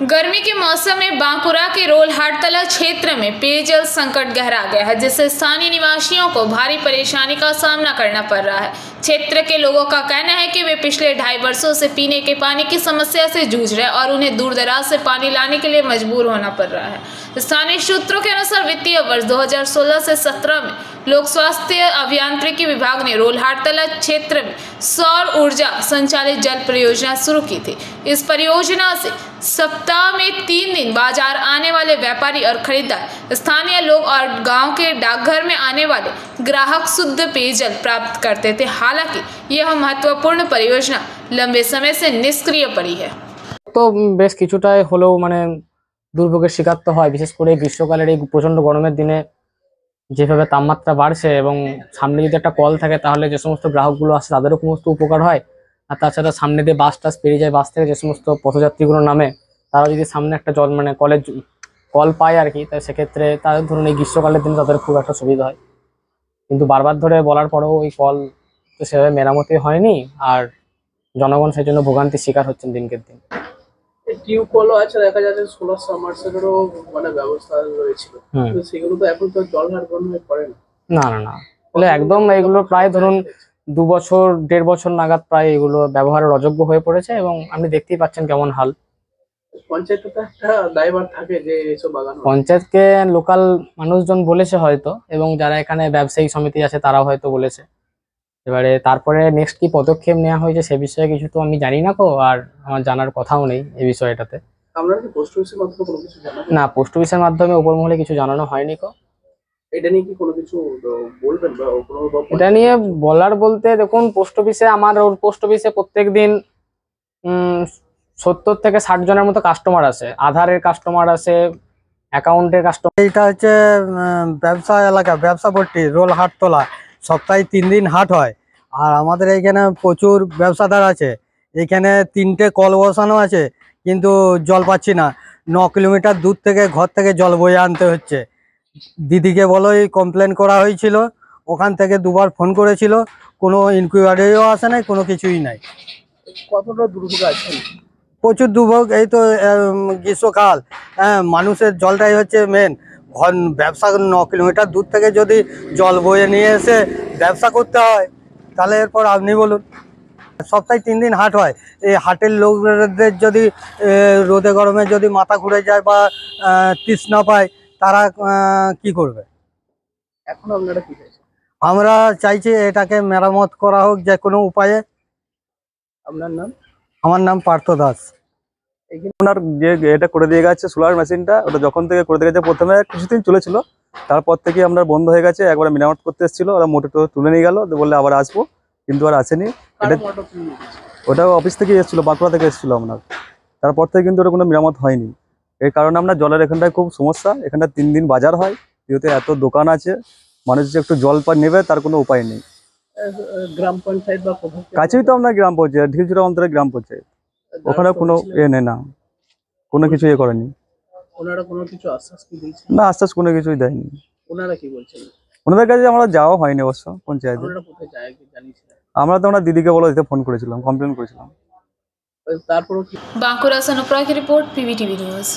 गर्मी के मौसम में बांकुरा के रोलहाटतला क्षेत्र में पेयजल संकट गहरा गया है, जिससे स्थानीय निवासियों को भारी परेशानी का सामना करना पड़ रहा है। क्षेत्र के लोगों का कहना है कि वे पिछले 2.5 वर्षों से पीने के पानी की समस्या से जूझ रहे हैं और उन्हें दूर दराज से पानी लाने के लिए मजबूर होना पड़ रहा है। स्थानीय सूत्रों के अनुसार वित्तीय वर्ष 2016 से 17 में लोक स्वास्थ्य अभियांत्रिकी विभाग ने रोलहाटतला क्षेत्र में सौर ऊर्जा संचालित जल परियोजना शुरू की थी। इस परियोजना से सप्ताह में 3 दिन बाजार आने वाले व्यापारी और खरीदार, स्थानीय लोग और गांव के डाकघर में आने वाले ग्राहक शुद्ध पेयजल प्राप्त करते थे। हालांकि यह महत्वपूर्ण परियोजना लंबे समय से निष्क्रिय पड़ी है। तो बेश কিছুটাই হলেও দুর্ভোগের শিকার তো হয়, বিশেষ করে গ্রীষ্মকালের এই প্রচন্ড গরমের দিনে যেভাবে তাপমাত্রা বাড়ছে এবং সামনে যদি একটা কল থাকে তাহলে যে সমস্ত গ্রাহকগুলো আসে তাদেরও সমস্ত উপকার হয়। আর তাছাড়া সামনে দিয়ে বাস টাস পেরিয়ে যায়, বাস থেকে যে সমস্ত পথযাত্রীগুলো নামে তারা যদি সামনে একটা জল কলেজ কল পায় আর কি, তাই সেক্ষেত্রে তাদের ধরুন এই গ্রীষ্মকালের দিনে তাদের খুব একটা সুবিধা হয়। কিন্তু বারবার ধরে বলার পরেও ওই কল তো সেভাবে মেরামতি হয়নি, আর জনগণ সেই জন্য ভোগান্তির শিকার হচ্ছেন দিনকে দিন। টিউবওয়েলও আছে, দেখা যাচ্ছে সোলার সাবমার্সিবলেরও ব্যবস্থা রয়েছিল, কিন্তু সেগুলো তো এখন তো জলহার বন্ধ করে না। না না না, তাহলে একদম এগুলো প্রায় ধরুন 2 বছর 1.5 বছর নাগাদ প্রায় এগুলো ব্যবহারের অযোগ্য হয়ে পড়েছে এবং আপনি দেখতেই পাচ্ছেন কেমন হাল। পঞ্চায়েত তো একটা দায়ভার থাকে যে এসব বাগান, পঞ্চায়েতকে লোকাল মানুষজন বলেছে হয়তো, এবং যারা এখানে ব্যবসায়ী সমিতি আছে তারাও হয়তো বলেছে। এবারে তারপরে নেক্সট কি পদক্ষেপ নেওয়া হয়েছে সে বিষয়ে কিছু তো আমি জানি না, আর আমার জানার কথাও নেই এই বিষয়টাতে। আমরা কি পোস্ট অফিসের মাধ্যমে কোনো কিছু জানাবো? না, পোস্ট অফিসের মাধ্যমে উপর মহলে কিছু জানানো হয়নি। এটা নিয়ে কি কোনো কিছু বলবেন বা এটা নিয়ে বলার বলতে দেখুন, পোস্ট অফিসে প্রত্যেকদিন 70 থেকে 60 জনের মতো কাস্টমার আসে। আধারের কাস্টমার আসে, অ্যাকাউন্টের কাস্টমার। এটা হচ্ছে ব্যবসা এলাকা, ব্যবসা পট্টি রোলহাটতলা, সপ্তাহে 3 দিন হাট হয়। আর আমাদের এইখানে প্রচুর ব্যবসাদার আছে। এখানে 3টে কল বসানো আছে, কিন্তু জল পাচ্ছি না। 9 কিলোমিটার দূর থেকে ঘর থেকে জল বয়ে আনতে হচ্ছে। দিদিকে বলোই কমপ্লেন করা হয়েছিল, ওখান থেকে 2বার ফোন করেছিল, কোনো ইনকোয়ারিও আসে নাই, কোনো কিছুই নাই। কতটা দুর্ভোগ আছে? প্রচুর দুর্ভোগ। এই তো গ্রীষ্মকাল, মানুষের জলটাই হচ্ছে মেন। ব্যবসা 9 কিলোমিটার দূর থেকে যদি জল বয়ে নিয়ে এসে ব্যবসা করতে হয়, তাহলে এরপর আপনি বলুন। সপ্তাহে 3 দিন হাট হয়। এই হাটের লোকদের যদি রোদে গরমে যদি মাথা ঘুরে যায় বা তৃষ্ণা পায়, তারা কি করবে? এখন আপনারা কি চাইছেন? আমরা চাইছি এটাকে মেরামত করা হোক যে কোনো উপায়ে। আপনার নাম? আমার নাম পার্থ দাস। ওনার যে এটা করে দিয়ে গেছে সোলার মেশিনটা, ওটা যখন থেকে করে দিয়ে গেছে, প্রথমে কিছুদিন চলেছিল, তারপর থেকে আপনার বন্ধ হয়ে গেছে। একবার মেরামত করতে এসেছিল, ওরা মোটর তুলে নিয়ে গেল, বললে আবার আসবো, কিন্তু আর আসেনি। ওটা অফিস থেকে এসেছিল, বাঁকুড়া থেকে এসেছিল আপনার। তারপর থেকে কিন্তু ওটা কোনো মেরামত হয়নি। এই কারণে আমরা জলের এখানটায় খুব সমস্যা। এখানটা 3 দিন বাজার হয়, যেহেতু এত দোকান আছে, মানুষ যে একটু জল নেবে তার কোনো উপায় নেই। গ্রাম পঞ্চায়েত বা কাছেই তো আপনার গ্রাম পঞ্চায়েত, ঢিলচুরা অন্তরে গ্রাম পঞ্চায়েত, ওখানে কোনো নেই না, কোনো কিছু করেনি। ওনারা কোনো কিছু আশ্বাস কি দিয়েছে? না, আশ্বাস কোনো কিছুই দেয়নি। ওনারা কি বলছেন? ওনাদের কাছে আমরা যাওয়া হয়নি অবশ্য পঞ্চায়েতে। আপনারা কোথায় জানিয়েছিলেন? আমরা তো ওনার দিদিকে বলে দিতে ফোন করেছিলাম, কমপ্লেন করেছিলাম। তারপরও बांकुरा से अनुप्रा की रिपोर्ट, पीवीटीवी न्यूज।